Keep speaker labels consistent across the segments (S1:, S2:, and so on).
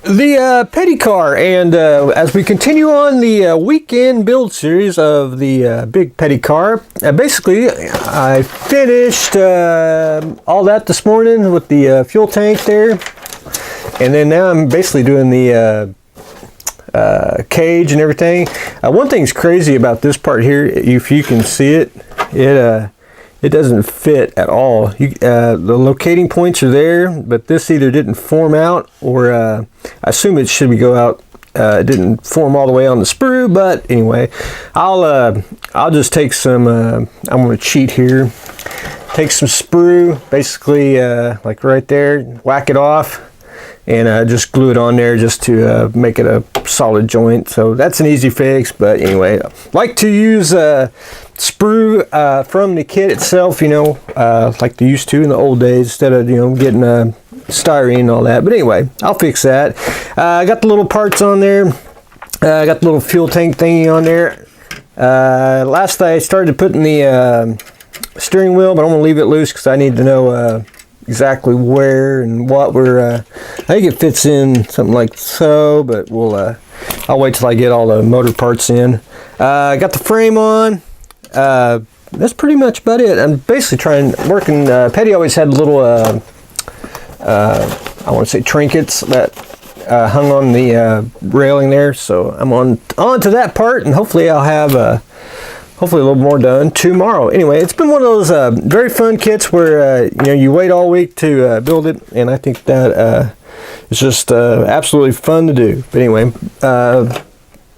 S1: The petty car, and as we continue on the weekend build series of the big petty car, basically I finished all that this morning with the fuel tank there, and then now I'm basically doing the cage and everything. One thing's crazy about this part here, if you can see it, it doesn't fit at all. The locating points are there, but this either didn't form out, or I assume it should go out. It didn't form all the way on the sprue, but anyway, I'll just take some. I'm going to cheat here. Take some sprue, basically like right there, whack it off, and just glue it on there just to make it a solid joint. So that's an easy fix, but anyway, I like to use sprue from the kit itself, you know, like they used to in the old days, instead of, you know, getting styrene and all that. But anyway, I'll fix that. I got the little parts on there. I got the little fuel tank thingy on there. Last I started putting the steering wheel, but I'm gonna leave it loose because I need to know exactly where and what we're. I think it fits in something like so, but we'll. I'll wait till I get all the motor parts in. Got the frame on. That's pretty much about it. I'm basically working. Petty always had little, I want to say trinkets that hung on the railing there. So I'm on to that part, and hopefully I'll have hopefully a little more done tomorrow. Anyway, it's been one of those very fun kits where you know, you wait all week to build it, and I think that it's just absolutely fun to do. But anyway.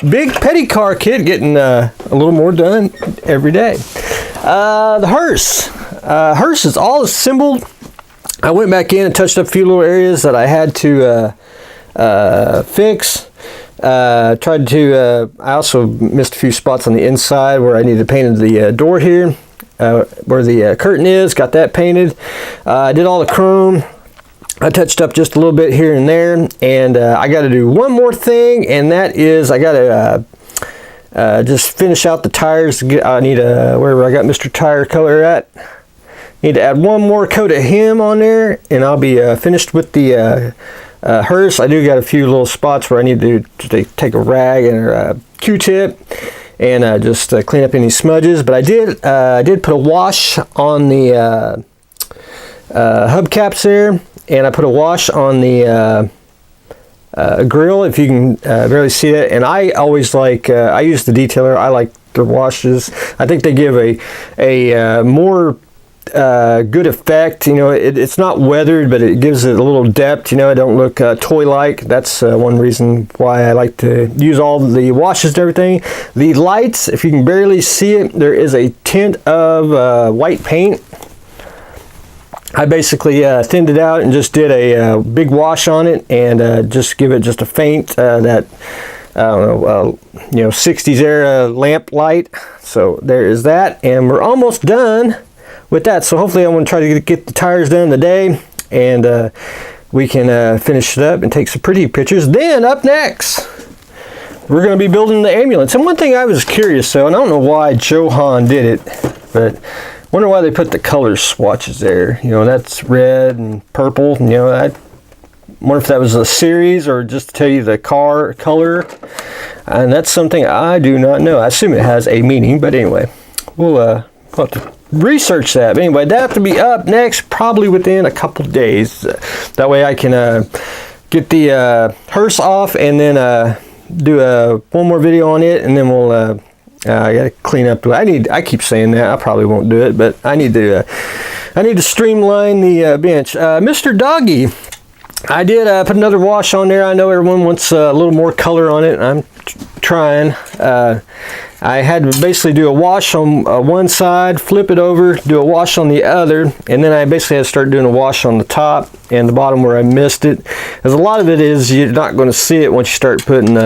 S1: Big petty car kit, getting a little more done every day. The Hearse. Hearse is all assembled. I went back in and touched up a few little areas that I had to fix. I also missed a few spots on the inside where I needed to paint the door here, where the curtain is. Got that painted. I did all the chrome. I touched up just a little bit here and there, and I got to do one more thing, and that is I got to just finish out the tires. I need wherever I got Mr. Tire Color at. Need to add one more coat of him on there, and I'll be finished with the Hearse. I do got a few little spots where I need to take a rag and a Q-tip and just clean up any smudges. But I did put a wash on the hubcaps there. And I put a wash on the grill, if you can barely see it. And I always like, I use the detailer. I like the washes. I think they give a more good effect. You know, it's not weathered, but it gives it a little depth. You know, it don't look toy-like. That's one reason why I like to use all the washes and everything. The lights, if you can barely see it, there is a tint of white paint. I basically thinned it out and just did a big wash on it, and just give it just a faint that I don't know, you know, 60s era lamp light. So there is that, and we're almost done with that. So hopefully I'm going to try to get the tires done today, and we can finish it up and take some pretty pictures. Then up next, we're going to be building the ambulance. And one thing I was curious, and I don't know why Johan did it, but wonder why they put the color swatches there. You know, that's red and purple. You know, I wonder if that was a series or just to tell you the car color. And that's something I do not know. I assume it has a meaning, but anyway, we'll have to research that. But anyway, that have to be up next, probably within a couple days. That way I can get the Hearse off, and then do one more video on it, and then we'll I gotta clean up. I keep saying that. I probably won't do it, but I need to streamline the bench. Mr. Doggy, I did put another wash on there. I know everyone wants a little more color on it. I'm trying. I had to basically do a wash on one side, flip it over, do a wash on the other, and then I basically had to start doing a wash on the top and the bottom where I missed it. Because a lot of it is you're not going to see it once you start putting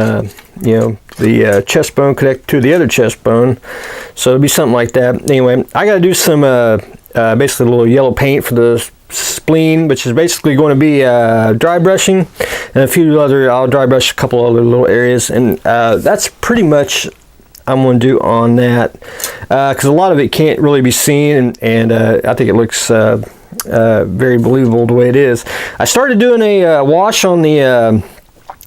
S1: you know, the chest bone connected to the other chest bone. So it'll be something like that. Anyway, I got to do some basically a little yellow paint for the spleen, which is basically going to be dry brushing, and a few other, I'll dry brush a couple other little areas, and that's pretty much I'm going to do on that, because a lot of it can't really be seen, and I think it looks very believable the way it is. I started doing a wash on the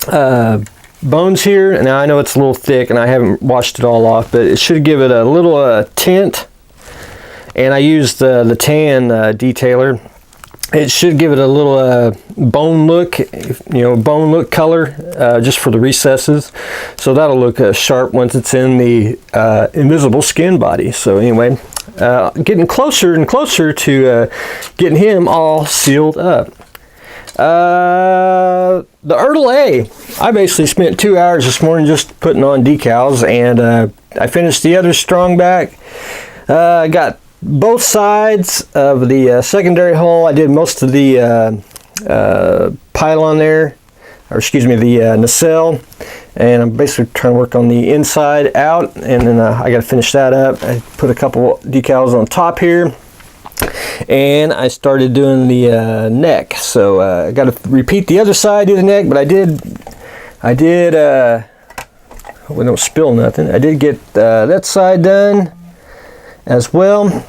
S1: bones here. Now I know it's a little thick and I haven't washed it all off, but it should give it a little tint. And I used the tan detailer. It should give it a little bone look, bone look color, just for the recesses. So that'll look sharp once it's in the invisible skin body. So anyway, getting closer and closer to getting him all sealed up. The Ertl A, I basically spent 2 hours this morning just putting on decals, and I finished the other strong back. Got both sides of the secondary hull. I did most of the pylon there, or excuse me, the nacelle, and I'm basically trying to work on the inside out, and then I got to finish that up. I put a couple decals on top here, and I started doing the neck. So I got to repeat the other side, do the neck, but I did we don't spill nothing. I did get that side done as well.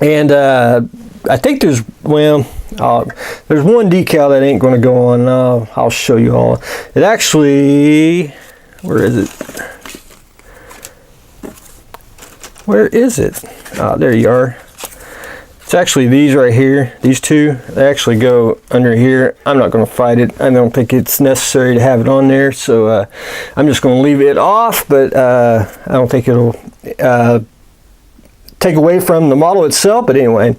S1: And I think there's one decal that ain't going to go on. I'll show you all. It actually, where is it? Where is it? There you are. It's actually these right here. These two, they actually go under here. I'm not going to fight it. I don't think it's necessary to have it on there, so I'm just going to leave it off. But I don't think it'll take away from the model itself. But anyway,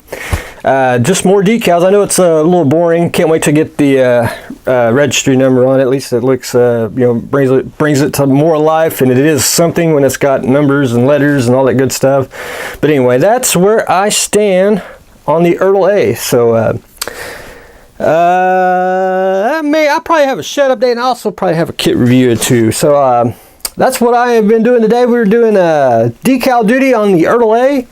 S1: just more decals. I know it's a little boring. Can't wait to get the registry number on it. At least it looks, brings it to more life, and it is something when it's got numbers and letters and all that good stuff. But anyway, that's where I stand on the Ertl A. So I'll probably have a shed update, and also probably have a kit review too. So that's what I have been doing today. We're doing decal duty on the Ertl A,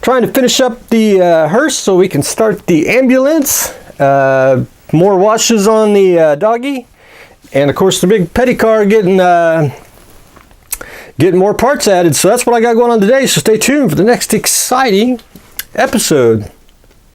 S1: trying to finish up the hearse so we can start the ambulance. More washes on the doggy, and of course the big petty car getting more parts added. So that's what I got going on today. So stay tuned for the next exciting episode.